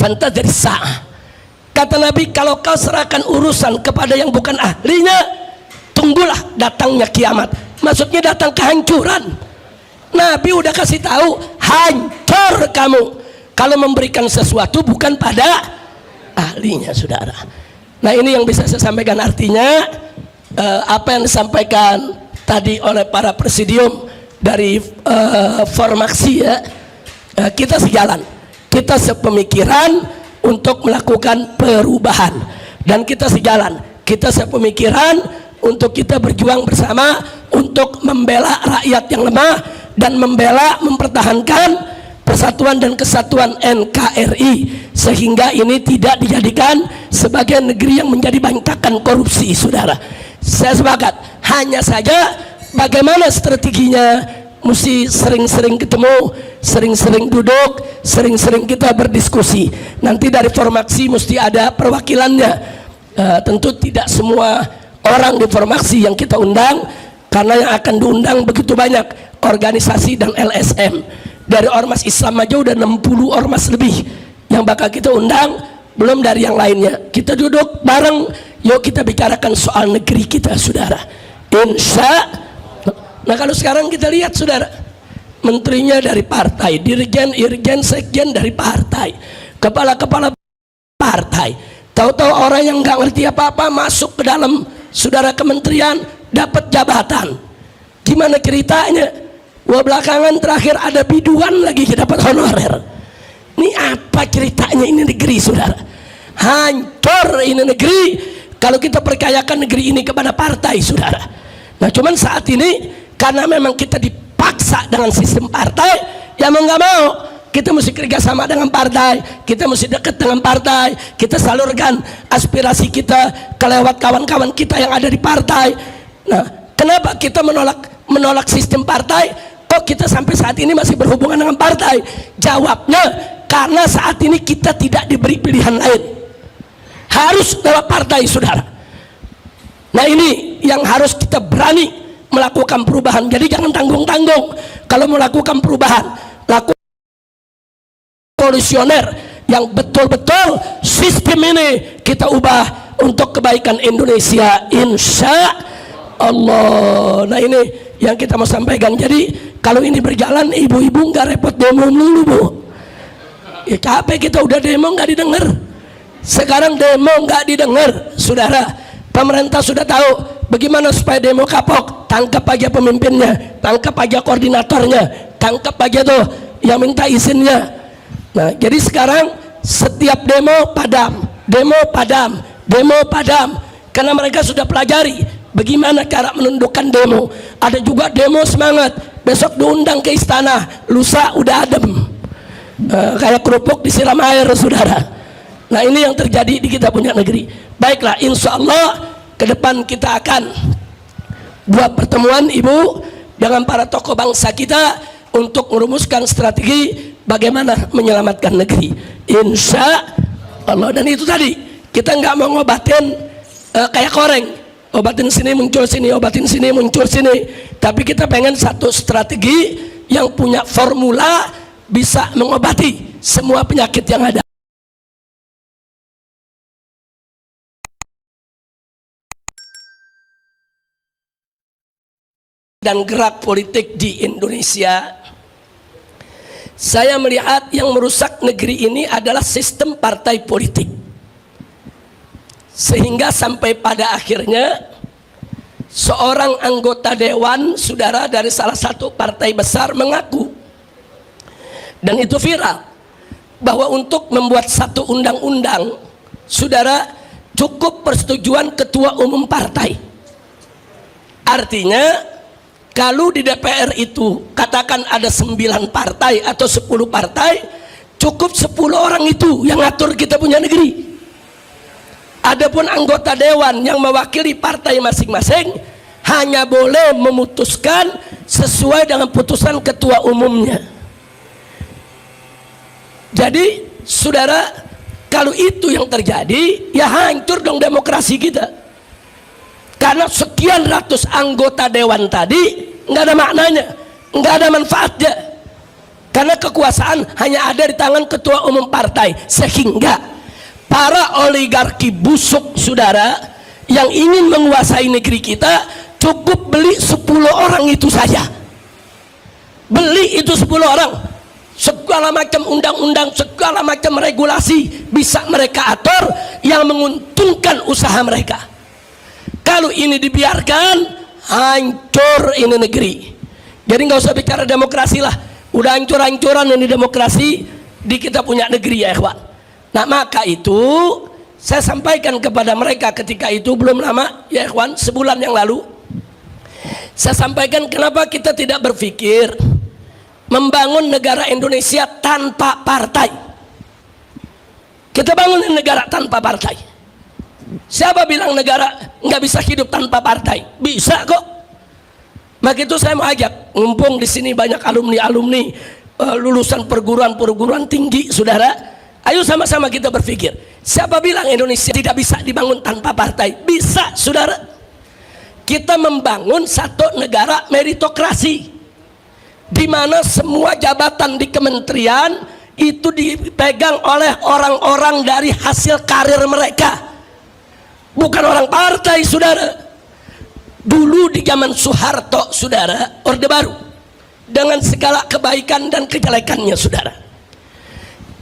fantadhir sa'ah. Kata Nabi, kalau kau serahkan urusan kepada yang bukan ahlinya, tunggulah datangnya kiamat. Maksudnya datang kehancuran. Nabi udah kasih tahu, hancur kamu kalau memberikan sesuatu bukan pada ahlinya, saudara. Nah, ini yang bisa saya sampaikan. Artinya apa yang disampaikan tadi oleh para presidium dari Formaksi ya, kita sejalan, kita sepemikiran untuk melakukan perubahan, dan kita sejalan, kita sepemikiran untuk kita berjuang bersama untuk membela rakyat yang lemah dan membela, mempertahankan persatuan dan kesatuan NKRI, sehingga ini tidak dijadikan sebagai negeri yang menjadi bantakan korupsi, saudara. Saya sepakat, hanya saja bagaimana strateginya, mesti sering-sering ketemu, sering-sering duduk, sering-sering kita berdiskusi. Nanti dari Formaksi mesti ada perwakilannya. Tentu tidak semua orang di Formaksi yang kita undang, karena yang akan diundang begitu banyak organisasi dan LSM. Dari ormas Islam aja udah 60 ormas lebih yang bakal kita undang, belum dari yang lainnya. Kita duduk bareng, yuk kita bicarakan soal negeri kita, saudara. Insya. Nah, kalau sekarang kita lihat, saudara, menterinya dari partai, dirjen, sekjen dari partai, kepala-kepala partai. Tahu-tahu orang yang nggak ngerti apa-apa masuk ke dalam, saudara, kementerian, dapat jabatan. Gimana ceritanya? Wah, belakangan terakhir ada biduan lagi dapat honorer. Ini apa ceritanya ini negeri, saudara? Hancur ini negeri kalau kita percayakan negeri ini kepada partai, saudara. Nah, cuman saat ini karena memang kita dipaksa dengan sistem partai, ya mau nggak mau kita mesti kerjasama dengan partai, kita mesti dekat dengan partai, kita salurkan aspirasi kita ke lewat kawan-kawan kita yang ada di partai. Nah, kenapa kita menolak sistem partai? Kok kita sampai saat ini masih berhubungan dengan partai? Jawabnya, karena saat ini kita tidak diberi pilihan lain, harus lewat partai, saudara. Nah, ini yang harus kita berani melakukan perubahan. Jadi jangan tanggung-tanggung. Kalau melakukan perubahan, lakukan revolusioner yang betul-betul sistem ini kita ubah untuk kebaikan Indonesia, insya Allah. Nah, ini yang kita mau sampaikan. Jadi kalau ini berjalan, ibu-ibu nggak repot demo dulu, Bu. Ya, capek kita udah demo nggak didengar. Sekarang demo nggak didengar, saudara. Pemerintah sudah tahu bagaimana supaya demo kapok. Tangkap aja pemimpinnya, tangkap aja koordinatornya, tangkap aja tuh yang minta izinnya. Nah, jadi sekarang setiap demo padam, demo padam, demo padam, karena mereka sudah pelajari bagaimana cara menundukkan demo. Ada juga demo semangat, besok diundang ke istana, lusa udah adem, kayak kerupuk disiram air, saudara. Nah, ini yang terjadi di kita punya negeri. Baiklah, insya Allah ke depan kita akan buat pertemuan, Ibu, dengan para tokoh bangsa kita untuk merumuskan strategi bagaimana menyelamatkan negeri, insya Allah. Dan itu tadi, kita nggak mau ngobatin kayak koreng, obatin sini muncul sini, obatin sini muncul sini, tapi kita pengen satu strategi yang punya formula bisa mengobati semua penyakit yang ada. Dan gerak politik di Indonesia, saya melihat yang merusak negeri ini adalah sistem partai politik, sehingga sampai pada akhirnya seorang anggota dewan, saudara, dari salah satu partai besar mengaku, dan itu viral, bahwa untuk membuat satu undang-undang, saudara, cukup persetujuan ketua umum partai. Artinya kalau di DPR itu katakan ada 9 partai atau 10 partai, cukup 10 orang itu yang ngatur kita punya negeri. Adapun anggota dewan yang mewakili partai masing-masing hanya boleh memutuskan sesuai dengan putusan ketua umumnya. Jadi, saudara, kalau itu yang terjadi, ya hancur dong demokrasi kita. Karena sekian ratus anggota dewan tadi nggak ada maknanya, nggak ada manfaatnya. Karena kekuasaan hanya ada di tangan ketua umum partai, sehingga para oligarki busuk saudara yang ingin menguasai negeri kita cukup beli 10 orang itu saja. Beli itu 10 orang, segala macam undang-undang, segala macam regulasi bisa mereka atur yang menguntungkan usaha mereka. Kalau ini dibiarkan, hancur ini negeri. Jadi nggak usah bicara demokrasi lah, udah hancur-hancuran ini demokrasi di kita punya negeri ya ikhwan. Nah maka itu saya sampaikan kepada mereka ketika itu, belum lama ya ikhwan, sebulan yang lalu saya sampaikan kenapa kita tidak berpikir membangun negara Indonesia tanpa partai. Kita bangun negara tanpa partai. Siapa bilang negara nggak bisa hidup tanpa partai? Bisa kok. Maka itu saya mau ajak, mumpung di sini banyak alumni-alumni lulusan perguruan tinggi, saudara. Ayo sama-sama kita berpikir. Siapa bilang Indonesia tidak bisa dibangun tanpa partai? Bisa, saudara. Kita membangun satu negara meritokrasi, di mana semua jabatan di kementerian itu dipegang oleh orang-orang dari hasil karir mereka, bukan orang partai, saudara. Dulu di zaman Soeharto, saudara, Orde Baru, dengan segala kebaikan dan kejelekannya, saudara,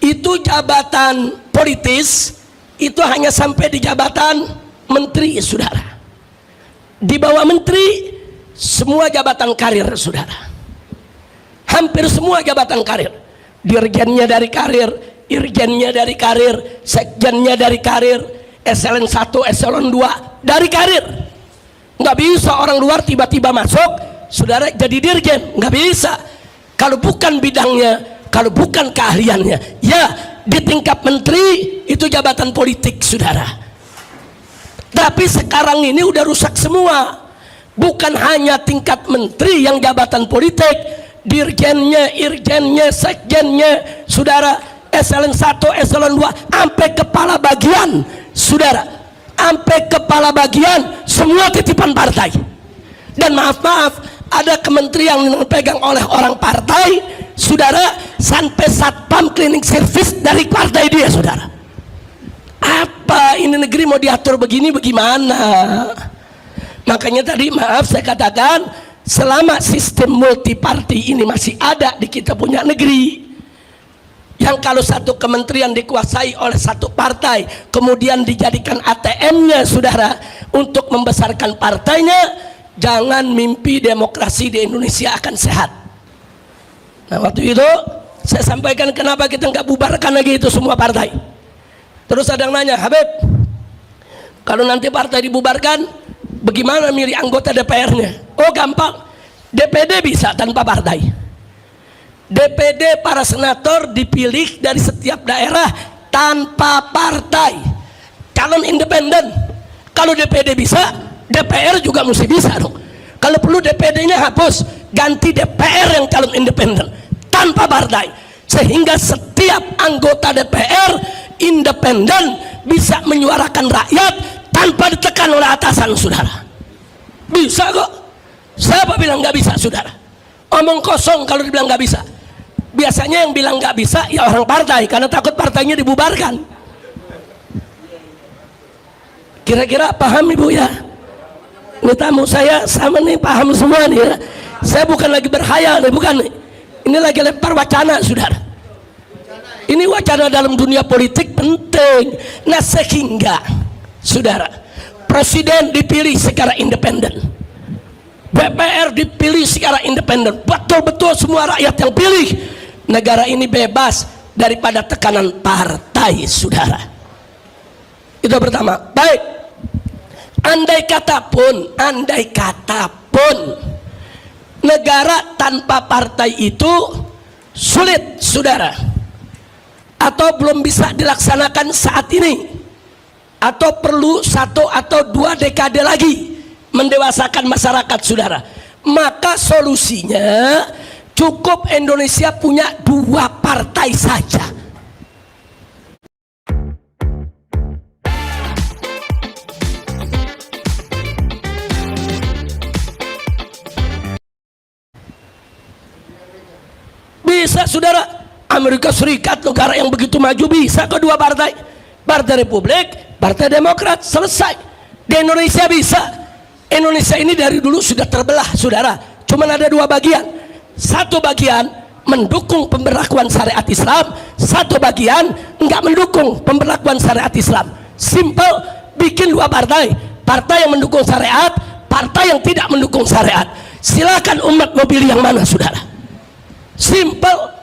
itu jabatan politis itu hanya sampai di jabatan menteri, saudara. Di bawah menteri semua jabatan karir, saudara. Hampir semua jabatan karir, dirjennya dari karir, irjennya dari karir, sekjennya dari karir, eselon 1, eselon 2 dari karir. Nggak bisa orang luar tiba-tiba masuk, saudara, jadi dirjen, nggak bisa. Kalau bukan bidangnya, kalau bukan keahliannya, ya di tingkat menteri itu jabatan politik, saudara. Tapi sekarang ini udah rusak semua. Bukan hanya tingkat menteri yang jabatan politik, dirjennya, irjennya, sekjennya, saudara, eselon 1, eselon 2, sampai kepala bagian, saudara, sampai kepala bagian semua titipan partai. Dan maaf-maaf, ada kementerian yang dipegang oleh orang partai, saudara, sampai satpam cleaning service dari partai dia, saudara. Apa ini negeri mau diatur begini bagaimana? Makanya tadi maaf saya katakan, selama sistem multiparti ini masih ada di kita punya negeri, yang kalau satu kementerian dikuasai oleh satu partai, kemudian dijadikan ATM-nya, saudara, untuk membesarkan partainya, jangan mimpi demokrasi di Indonesia akan sehat. Nah waktu itu saya sampaikan kenapa kita nggak bubarkan lagi itu semua partai. Terus ada yang nanya, Habib, kalau nanti partai dibubarkan, bagaimana milih anggota DPR-nya? Oh gampang, DPD bisa tanpa partai. DPD para senator dipilih dari setiap daerah tanpa partai, calon independen. Kalau DPD bisa, DPR juga mesti bisa dong. Kalau perlu DPD-nya hapus, ganti DPR yang calon independen tanpa partai, sehingga setiap anggota DPR independen bisa menyuarakan rakyat tanpa ditekan oleh atasan, saudara. Bisa kok. Siapa bilang nggak bisa, saudara? Omong kosong kalau dibilang nggak bisa. Biasanya yang bilang nggak bisa ya orang partai, karena takut partainya dibubarkan. Kira-kira paham ibu ya? Ini tamu saya sama nih, paham semua nih ya. Saya bukan lagi berkhayal nih, bukan nih. Ini lagi lempar wacana, saudara. Ini wacana dalam dunia politik penting. Nah sehingga, saudara, presiden dipilih secara independen, DPR dipilih secara independen, betul-betul semua rakyat yang pilih. Negara ini bebas daripada tekanan partai, saudara. Itu pertama. Baik, andai kata pun negara tanpa partai itu sulit, saudara, atau belum bisa dilaksanakan saat ini, atau perlu 1 atau 2 dekade lagi mendewasakan masyarakat, saudara, maka solusinya cukup Indonesia punya 2 partai saja. Bisa, saudara. Amerika Serikat, negara yang begitu maju, bisa kedua partai. Partai Republik, Partai Demokrat, selesai. Di Indonesia bisa. Indonesia ini dari dulu sudah terbelah, saudara. Cuman ada dua bagian. Satu bagian mendukung pemberlakuan syariat Islam, satu bagian enggak mendukung pemberlakuan syariat Islam. Simple, bikin dua partai. Partai yang mendukung syariat, partai yang tidak mendukung syariat. Silakan umat mau pilih yang mana, saudara. Simple.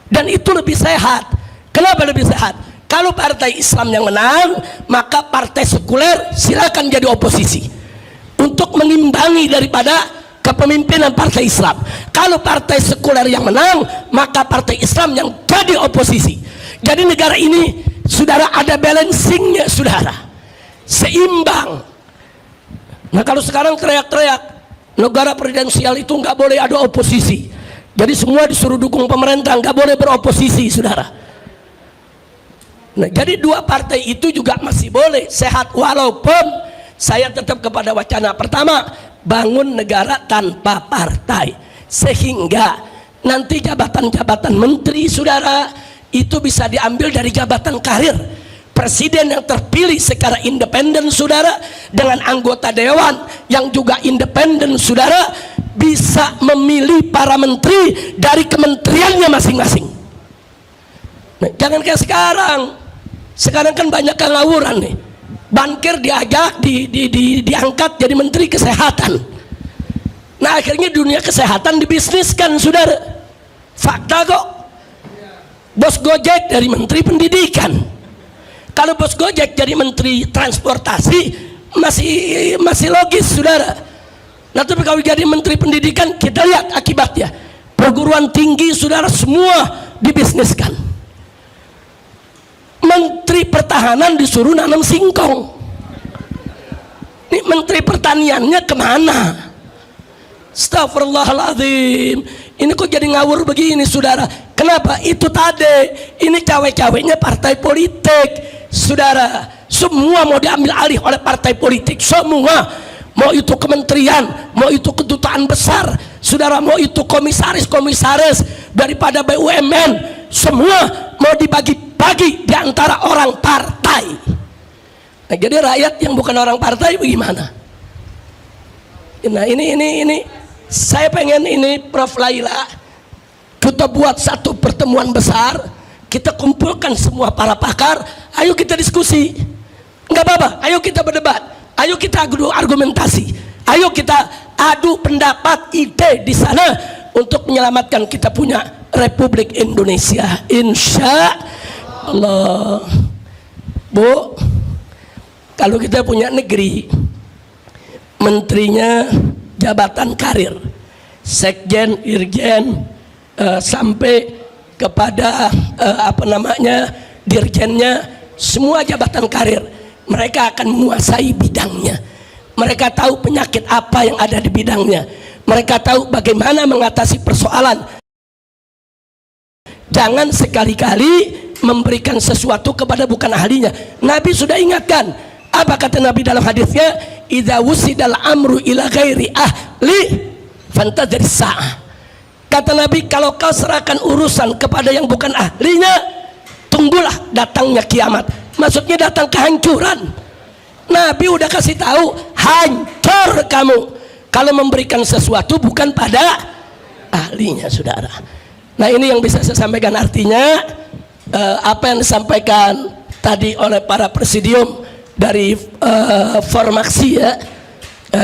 Dan itu lebih sehat. Kenapa lebih sehat? Kalau partai Islam yang menang, maka partai sekuler silakan jadi oposisi untuk mengimbangi daripada kepemimpinan partai Islam. Kalau partai sekuler yang menang, maka partai Islam yang jadi oposisi. Jadi negara ini, saudara, ada balancingnya, saudara, seimbang. Nah, kalau sekarang teriak-teriak negara presidensial itu nggak boleh ada oposisi, jadi semua disuruh dukung pemerintah, nggak boleh beroposisi, saudara. Nah, jadi dua partai itu juga masih boleh sehat, walaupun saya tetap kepada wacana pertama, bangun negara tanpa partai, sehingga nanti jabatan-jabatan menteri, saudara, itu bisa diambil dari jabatan karir. Presiden yang terpilih secara independen, saudara, dengan anggota dewan yang juga independen, saudara, bisa memilih para menteri dari kementeriannya masing-masing. Nah, jangan kayak sekarang. Sekarang kan banyak yang ngawuran nih. Bankir diajak, diangkat jadi menteri kesehatan. Nah, akhirnya dunia kesehatan dibisniskan, saudara. Fakta kok. Bos Gojek dari menteri pendidikan. Kalau bos Gojek jadi menteri transportasi masih logis, saudara. Nah, tapi kalau jadi menteri pendidikan, kita lihat akibatnya. Perguruan tinggi, saudara, semua dibisniskan. Menteri pertahanan disuruh nanam singkong. Ini menteri pertaniannya kemana? Astagfirullahaladzim. Ini kok jadi ngawur begini, saudara? Kenapa? Itu tadi, ini cawe-cawenya partai politik, saudara. Semua mau diambil alih oleh partai politik, semua. Mau itu kementerian, mau itu kedutaan besar, saudara, mau itu komisaris-komisaris daripada BUMN, semua mau dibagi-bagi di antara orang partai. Nah, jadi rakyat yang bukan orang partai bagaimana? Nah, ini saya pengen ini, Prof. Laila, kita buat satu pertemuan besar, kita kumpulkan semua para pakar, ayo kita diskusi. Enggak apa-apa, ayo kita berdebat. Ayo kita adu argumentasi, ayo kita adu pendapat, ide di sana untuk menyelamatkan kita punya Republik Indonesia, insya Allah. Bu, kalau kita punya negeri, menterinya jabatan karir, sekjen, irjen, sampai kepada dirjennya, semua jabatan karir. Mereka akan menguasai bidangnya. Mereka tahu penyakit apa yang ada di bidangnya. Mereka tahu bagaimana mengatasi persoalan. Jangan sekali-kali memberikan sesuatu kepada bukan ahlinya. Nabi sudah ingatkan. Apa kata Nabi dalam hadisnya? Idza wusidal amru ila ghairi ahli fantadhir sa'ah. Kata Nabi, kalau kau serahkan urusan kepada yang bukan ahlinya, tunggulah datangnya kiamat. Maksudnya datang kehancuran. Nabi udah kasih tahu, hancur kamu kalau memberikan sesuatu bukan pada ahlinya, saudara. Nah, ini yang bisa saya sampaikan. Artinya apa yang disampaikan tadi oleh para presidium dari Formaksi, ya,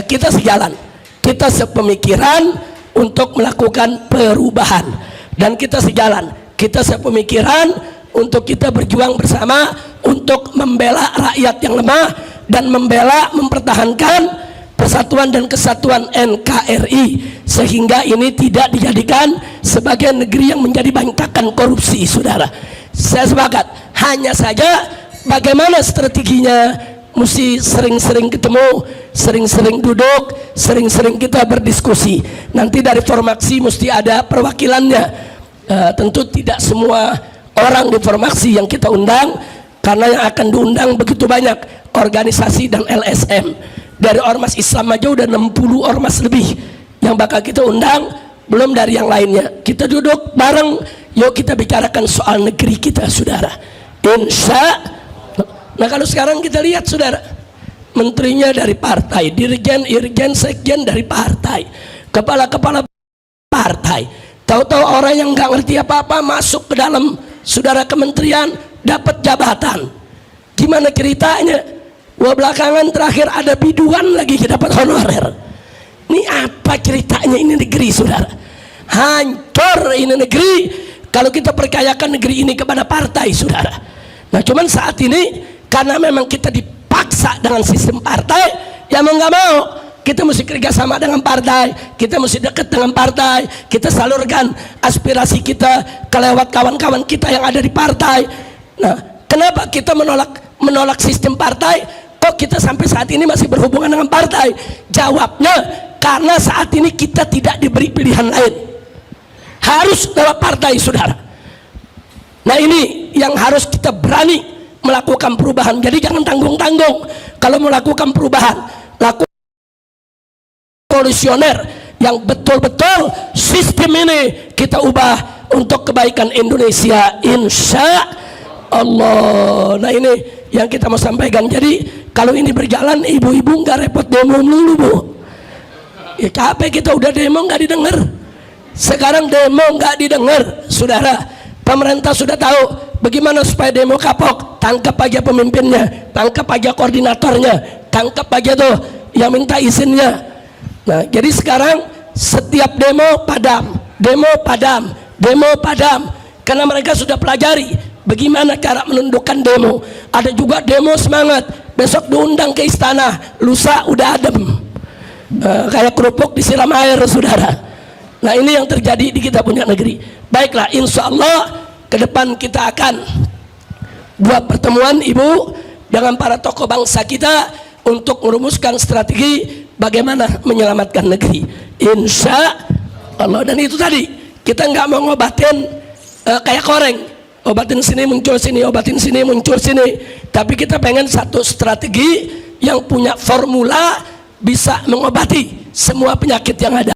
kita sejalan, kita sepemikiran untuk melakukan perubahan, dan kita sejalan, kita sepemikiran untuk kita berjuang bersama untuk membela rakyat yang lemah dan mempertahankan persatuan dan kesatuan NKRI, sehingga ini tidak dijadikan sebagai negeri yang menjadi bantakan korupsi, saudara. Saya sepakat, hanya saja bagaimana strateginya, mesti sering-sering ketemu, sering-sering duduk, sering-sering kita berdiskusi. Nanti dari Formaksi mesti ada perwakilannya. Tentu tidak semua orang di Formaksi yang kita undang, karena yang akan diundang begitu banyak organisasi dan LSM. Dari Ormas Islam aja udah 60 ormas lebih yang bakal kita undang, belum dari yang lainnya. Kita duduk bareng, Yuk kita bicarakan soal negeri kita, saudara. Insya. Nah kalau sekarang kita lihat, saudara, menterinya dari partai, dirjen, irjen, sekjen dari partai, kepala-kepala partai. Tahu-tahu orang yang nggak ngerti apa-apa masuk ke dalam, saudara, kementerian, dapat jabatan. Gimana ceritanya? Wah, belakangan terakhir ada biduan lagi dapat honorer. Ini apa ceritanya ini negeri, saudara? Hancur ini negeri kalau kita percayakan negeri ini kepada partai, saudara. Nah cuman saat ini karena memang kita dipaksa dengan sistem partai, ya mau nggak mau kita mesti kerjasama dengan partai, kita mesti dekat dengan partai, kita salurkan aspirasi kita ke lewat kawan-kawan kita yang ada di partai. Nah kenapa kita menolak sistem partai? Kok kita sampai saat ini masih berhubungan dengan partai? Jawabnya karena saat ini kita tidak diberi pilihan lain, harus lewat partai, saudara. Nah ini yang harus kita berani melakukan perubahan. Jadi jangan tanggung-tanggung. Kalau melakukan perubahan, lakukan revolusioner yang betul-betul sistem ini kita ubah untuk kebaikan Indonesia, insya Allah. Nah ini yang kita mau sampaikan. Jadi kalau ini berjalan, ibu-ibu nggak repot demo dulu, Bu. Ya capek kita udah demo nggak didengar. Sekarang demo nggak didengar, saudara. Pemerintah sudah tahu bagaimana supaya demo kapok. Tangkap aja pemimpinnya, tangkap aja koordinatornya, tangkap aja tuh yang minta izinnya. Nah jadi sekarang setiap demo padam, demo padam, demo padam, karena mereka sudah pelajari bagaimana cara menundukkan demo. Ada juga demo semangat, besok diundang ke istana, lusa udah adem, kayak kerupuk disiram air, saudara. Nah ini yang terjadi di kita punya negeri. Baiklah, insya Allah ke depan kita akan buat pertemuan, Ibu, dengan para tokoh bangsa kita untuk merumuskan strategi bagaimana menyelamatkan negeri, insya Allah. Dan itu tadi, kita nggak mau ngobatin kayak koreng, obatin sini muncul sini, obatin sini muncul sini, tapi kita pengen satu strategi yang punya formula bisa mengobati semua penyakit yang ada.